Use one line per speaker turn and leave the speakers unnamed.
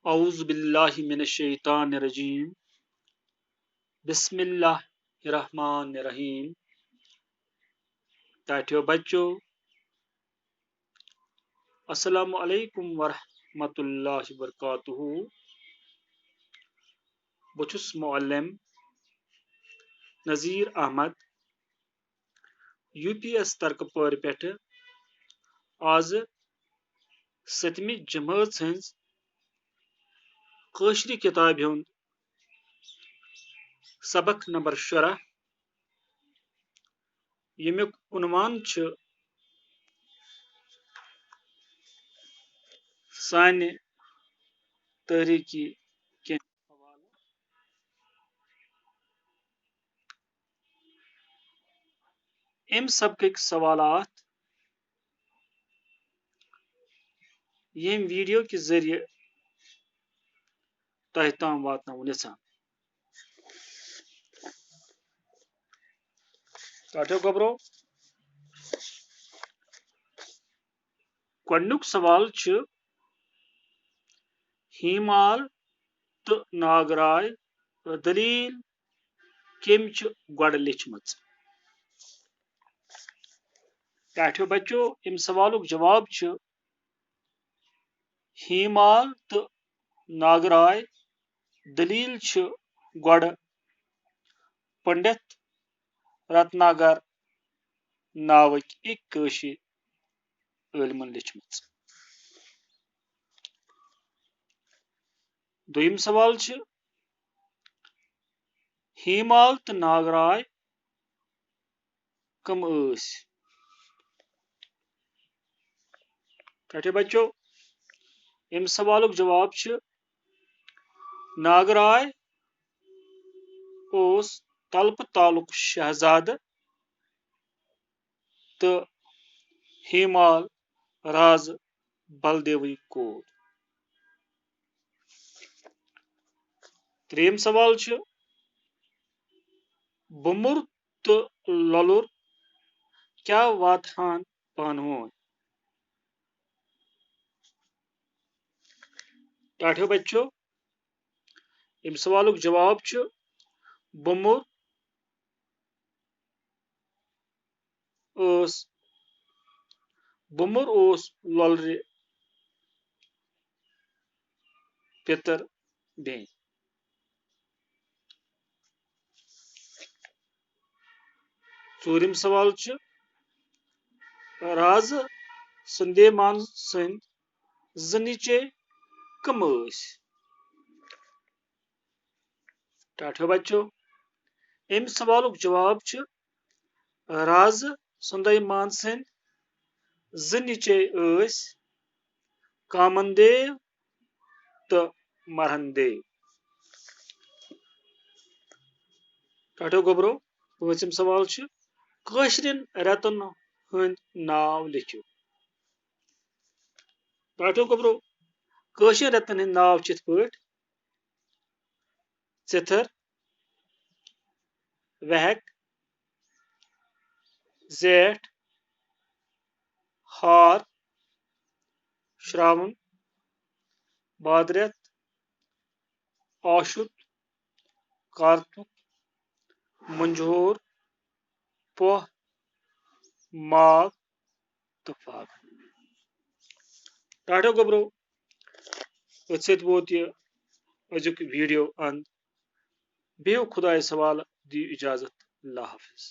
औज़ु बिल्लाहि मिनश शैतानिर रजीम बिस्मिल्लाहिर रहमानिर रहीम। टाटियो बच्चों, अस्सलामु अलैकुम वरहमतुल्लाहि वबरकातुहू। बहुछुस मुअल्लिम नज़ीर अहमद UPS तरकपर पेठ आज 7वीं जमात हंज काशरी किताब हुंद सबक नंबर 10 यमुक उन्वान छ साने तहरीकी के अम सबक सवालात यम वीडियो के जरिए तह ताम वातनाउन यछान। टाटियो गबरो गोडनुक सवाल छ हीमाल तो नागराय दलील कम गोड लिखमच। टाटियो बच्चों, इम सवालुक जवाब छ हीमाल तो नागराय दलील छ गोड पंडित रत्नागर नावक एक कशीर इल्मन लिखमच। दोयम सवाल छ हीमाल तो नागराय कम स। टाटियो बच्चों, इम सवालुक जवाब छ नागराय ओस तल्प तालुक शहजाद तो हीमाल राज बलदेवी कोर। त्रेम सवाल छ बुमुर तो ललुर क्या वातहान पानवन। टाटियो बच्चों, इम सवालुक जवाब छ बुमुर ओस ललरे पितर बेन। चूरिम सवाल छ राज संदेमान सन्द जनिचे कम स। टाटियो बच्चों, इम सवालुक जवाब छ राज संदेमान सन्द जनिचे कामनदेव तो मरहनदेव। टाटियो गोबरो पांचम सवाल छ काशरिन रतन हंद नाव लिखियो। टाटियो गोबरो काशर रतन हंद नाव चित पट चिथर वहक जेठ हार श्रावण भाद्रत आशुत कार्तिक मंझोर पोह माघ तो फागुन। टाटियो गोबरो अत वोत अजुक वीडियो अंत। बेहू खुदाय सवाल दियो इजाजत। अल्लाह हाफिज।